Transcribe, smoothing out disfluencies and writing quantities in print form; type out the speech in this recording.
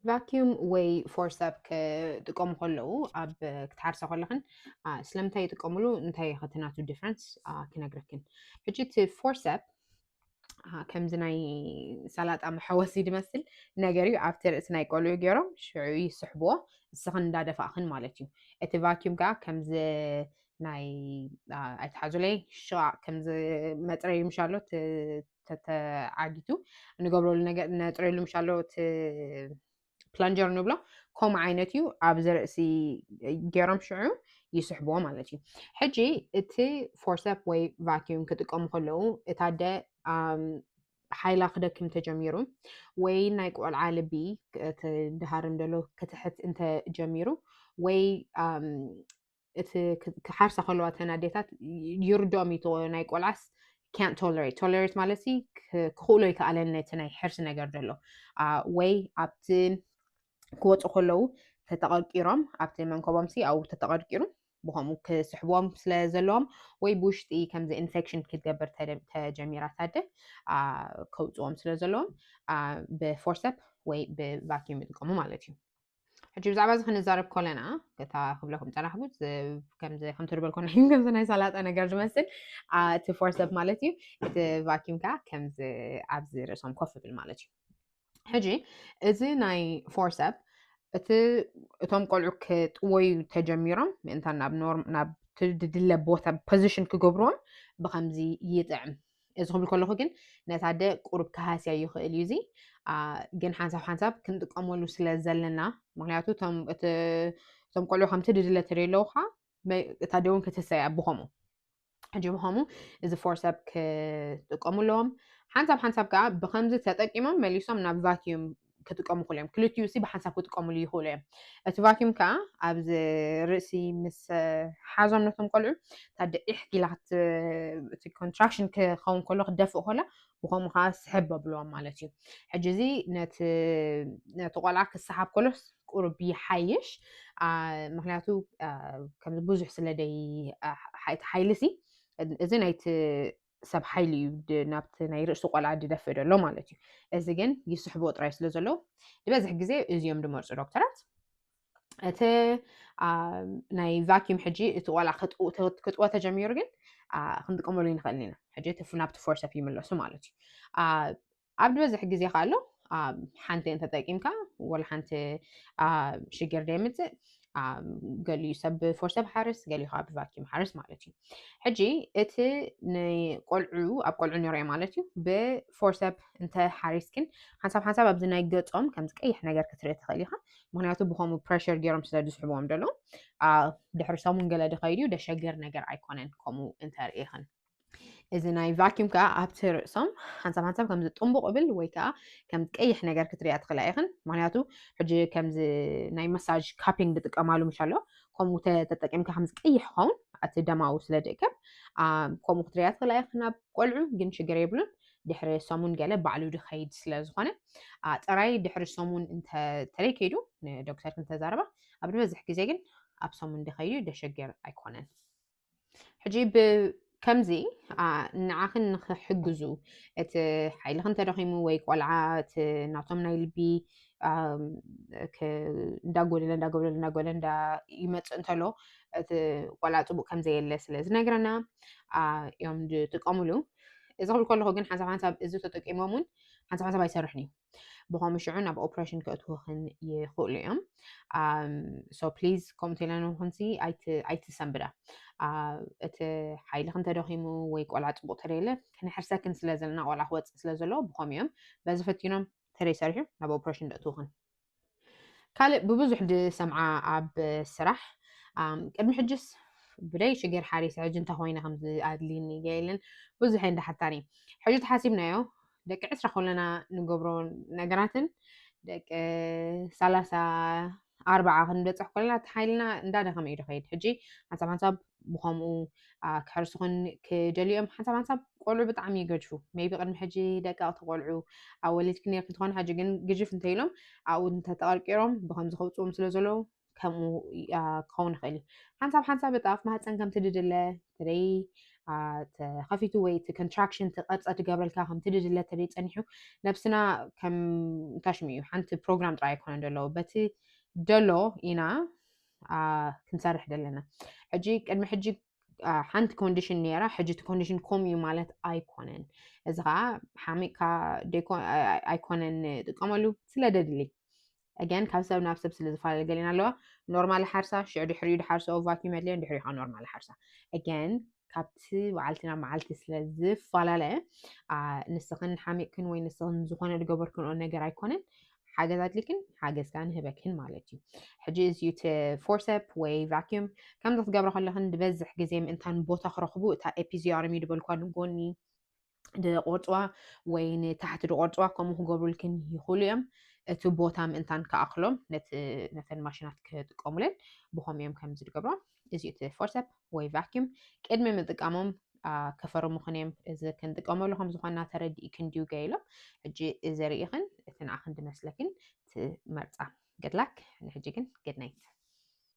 vacuum ወይ forceps ክጥቀሙ ከለዉ ኣብ ክትሓርሳ ከለኽን ስለምንታይ ይጥቀምሉ እንታይ ኸተናቱ ዲፍረንስ ክነግረክን ሕጂ እቲ forceps ከምዚ ናይ ሰላጣ መሕወሲ ድመስል ነገር እዩ ኣብቲ ርእሲ ናይ ቆልዑ ገይሮም ሽዑ ይስሕብዎ ንስኽን እንዳደፋእኽን ማለት እዩ እቲ ቫኪዩም ከዓ ከምዚ ናይ ኣይተሓዙለይ ሽቓቕ ከምዚ መፅረዪ ምሻሎ ተዓጊቱ ንገብረሉ ነገር ነፅረየሉ ምሻሎ እቲ ፕላንጀር ንብሎ ከምኡ ዓይነት እዩ ኣብዚ ርእሲ ገይሮም ሽዑ ይስሕብዎ ማለት እዩ ሕጂ እቲ ፎርሰፕ ወይ ቫኪዩም ክጥቀሙ ከለዉ እታ ኣደ ሓይላ ክደክም ተጀሚሩ ወይ ናይ ቆልዓ ልቢ ድሃርም ደሎ ክትሕት እንተጀሚሩ ወይ እቲ ክሓርሳ ከለዋ ተን ኣዴታት ይርድኦም እዩ ናይ ቆልዓስ can't tolerate ማለት ክኽእሎ ይከኣለን ነቲ ናይ ሕርሲ ነገር ዘሎ ወይ ኣብቲ ክወፁ ከለዉ ተተቐርቂሮም ኣብቲ መንከቦም ኣብኡ ተተቐርቂሩ ብከምኡ ክስሕቦም ስለ ዘለዎም ወይ ብውሽጢ ከምዚ ኢንፌክሽን ክትገብር ተጀሚራ ታደ ከውፅዎም ስለ ዘለዎም ብፎርሰፕ ወይ ብቫኪዩም ይጥቀሙ ማለት እዩ ሕጂ ብዛዕባ እዚ ክንዛረብ ከለና እታ ክብለኩም ፀናሕጉት ከምዚ ከም ትሪበልኮና ከምዚ ናይ ሰላጣ ነገር ዝመስል እቲ ፎርሰፕ ማለት እዩ እቲ ቫኪዩም ከዓ ከምዚ ኣብዚ ርእሶም ኮፍ ይብል ማለት እዩ ሕጂ እዚ ናይ ፎርሰፕ እቶም ቆልዑ ክጥወዩ ተጀሚሮም ምእንታ ናብ ትድለ ቦታ ፖዚሽን ክገብርዎም ብከምዚ ይጥዕም እዚ ክብል ከለኹ ግን ነታ ኣደ ቁሩብ ካሃስያ ይኽእል እዩ እዚ ግን ሓንሳብ ሓንሳብ ክንጥቀመሉ ስለ ዘለና ምክንያቱ እቶም ቆልዑ ከምቲ ድድለ ትሪእለዉ ከዓ እታ ደ እውን ክትህሰያ ብከምኡ ሕጂ ብከምኡ እዚ ፎርሰፕ ክጥቀሙ ኣለዎም ሓንሳብ ሓንሳብ ከዓ ብከምዚ ተጠቂሞም መሊሶም ናብ ቫኪዩም ክጥቀሙ ይኽእሉ እዮም ክልቲኡ ሲ ብሓንሳብ ክጥቀሙሉ ይኽእሉ እዮም እቲ ቫኪዩም ከዓ ኣብዚ ርእሲ ምስ ሓዞም ነቶም ቆልዑ ታደ ዒሕ ኢላ እቲ ኮንትራክሽን ክኸውን ከሎ ክደፍእ ከሎ ብከምኡ ከዓ ስሕብ ኣብልዎም ማለት እዩ ሕጂ እዚ ነቲ ቆልዓ ክሰሓብ ከሎስ ቁሩብ ይሓይሽ ምክንያቱ ከምዚ ብዙሕ ስለደይ ሓይሊ ሲ እዚ ናይቲ ሰብ ሓይሊ እዩ ናብቲ ናይ ርእሲ ቆልዓ ድደፍእ ደሎ ማለት እዩ እዚ ግን ይስሕብዎ ጥራይ ስለ ዘለዎ ዝበዝሕ ግዜ እዚኦም ድመርፁ ዶክተራት እቲ ናይ ቫኪዩም ሕጂ እቲ ቆልዓ ክጥዎ ተጀሚሩ ግን ክንጥቀመሉ ይንኽእል ኢና ሕጂ እቲ ናብቲ ፎርሰፕ ይምለሱ ማለት እዩ ኣብ ዝበዝሕ ግዜ ከዓ ኣሎ ሓንቲ እንተጠቂምካ ወላ ሓንቲ ሽግር ደይምፅእ ገሊኡ ሰብ ብፎርሰፕ ሓርስ ገሊኡ ከዓ ብቫኪዩም ሓርስ ማለት እዩ ሕጂ እቲ ንቆልዑ ኣብ ቆልዑ ንሪኦ ማለት እዩ ብፎርሰፕ እንተሓሪስክን ሓንሳብ ሓንሳብ ኣብዚ ናይ ገፆም ከምዚ ቀይሕ ነገር ክትርኢ ትኽእል ኢኻ ምክንያቱ ብከምኡ ፕሬሸር ገይሮም ስለ ዝስሕብዎም ደሎ ድሕሪ ሰሙን ገለ ድኸይድ እዩ ደሸገር ነገር ኣይኮነን ከምኡ እንተርኢኽን እዚ ናይ ቫኪዩም ከዓ ኣብቲ ርእሶም ሓንሳብ ሓንሳብ ከምዚ ጥንቡቕ ብል ወይ ከዓ ከምዚ ቀይሕ ነገር ክትሪኣ ትኽእላ ኢኽን ምክንያቱ ሕጂ ከምዚ ናይ መሳጅ ካፒንግ ዝጥቀማሉ ምሻሎ ከምኡ ተጠቂምካ ከምዚ ቀይሕ ክኸውን እቲ ደማዊ ስለ ድእከብ ከምኡ ክትሪኣ ትኽእላ ኢኽን ኣብ ቆልዑ ግን ሽግር የብሉን ድሕሪ ሰሙን ገለ ባዕሉ ድኸይድ ስለ ዝኾነ ጥራይ ድሕሪ ሰሙን እንተለይከይዱ ንዶክተር ክንተዛረባ ኣብ ዝበዝሕ ግዜ ግን ኣብ ሰሙን ድኸይዱ ደሸገር ኣይኮነን ሕጂ ከምዚ ንዓኽን ንክሕግዙ እቲ ሓይልኽን ተደኺሙ ወይ ቆልዓ እቲ ናቶም ናይ ልቢ እንዳጎደለ ይመፅእ እንተሎ እቲ ቆልዓ ፅቡቅ ከምዘየለ ስለ ዝነግረና እዮም ዝጥቀሙሉ እዚ ክብል ከለኹ ግን ሓንሳብ ሓንሳብ እዚ ተጠቂሞም እውን ሓንሳብ ሓንሳብ ኣይሰርሕን እዩ ብከምኡ ሽዑ ናብ ኦፕሬሽን ከእትውኽን ይኽእሉ እዮም ሶ ፕሊዝ ከምኡ ኢለንኹንሲ ኣይትሰንብዳ እቲ ሓይልኽን ተደኺሙ ወይ ቆልዓ ፅቡቅ ተደየለ ክንሕርሰክን ስለ ዘለና ቆልዓ ክወፅእ ስለ ዘለዎ ብከምኡ እዮም በዚ ፈቲኖም ተደይሰርሑ ናብ ኦፕሬሽን ደእትውኽን ካልእ ብብዙሕ ድሰምዓ ኣብ ስራሕ ቅድሚ ሕጅስ ብደይ ሽግር ሓሪስ ሕጂ እንታ ኮይነ ከምዚ ኣድሊኒ ገይልን ብዙሕ እንዳሓታኒ ሕጂ ተሓሲብናዮ ደቂ 20 ከለና ንገብሮ ነገራትን ደቂ 34 ክንበፅሕ ከለና እቲ ሓይልና እንዳደኸመ እዩ ድኸይድ ሕጂ ሓንሳብ ሓንሳብ ብከምኡ ክሕርሱኽን ክደልዮም ሓንሳብ ሓንሳብ ቆልዑ ብጣዕሚ ይገድፉ ሜይቢ ቅድሚ ሕጂ ደቀቕቲ ቆልዑ ኣብ ወሊድክ ነርክ እንትኾኑ ሕጂ ግን ግጅፍ እንተኢሎም ኣብኡ እንተተቐርቂሮም ብከምዚ ከውፅዎም ስለ ዘለዉ ከምኡ ክኸውን ይኽእል እዩ ሓንሳብ ሓንሳብ እጣ ኣብ ማህፀን ከም ትድድለ ተደይ خفيتو ويت contraction تقص تقبلك هم تدل تريد أنيحو نفسنا كم تشميو حنت program تراي يكون دلو بتي دلو إنا كنسرح دلنا حجيك المحجي حنت كونديشن نيرة حجت كونديشن كوميو مالت أيكونن إذا حاميكا ديكون أيكونن تقاملو سلا ددلي again كابسب نفسب سلا زفال قالين الله نورمال حرسة شعر حريد حرسة أو فاكيوم مدلين دحريها نورمال حرسة again كابتي وعلتنا معلتي سلا زفال له نستخن حاميكن وين نستخن زخانة دقبركن أو نجار أيكونن حاجة ذات لكن حاجة كان هبكن مالتي حجز يوت فورسب و vacuum كم ضغط قبل خلهن دبزح جزيم إنتان بوتا خرخبو تا إبيزيار ميد بالكون قوني دقورتوا وين تحت دقورتوا كم هو قبل كن يخوليهم تو بوتام إنتان كأخلم نت الماشينات كتقاملن بخوم يوم كم زد قبل is يوت فورسب و vacuum كأدم من ذكامم كفر مخنيم إذا كنت قاملهم زخنا ترد يكن دو جيلو حجي إذا ريخن إثناء خند مسلكن تمرتع good luck نحجيكن good night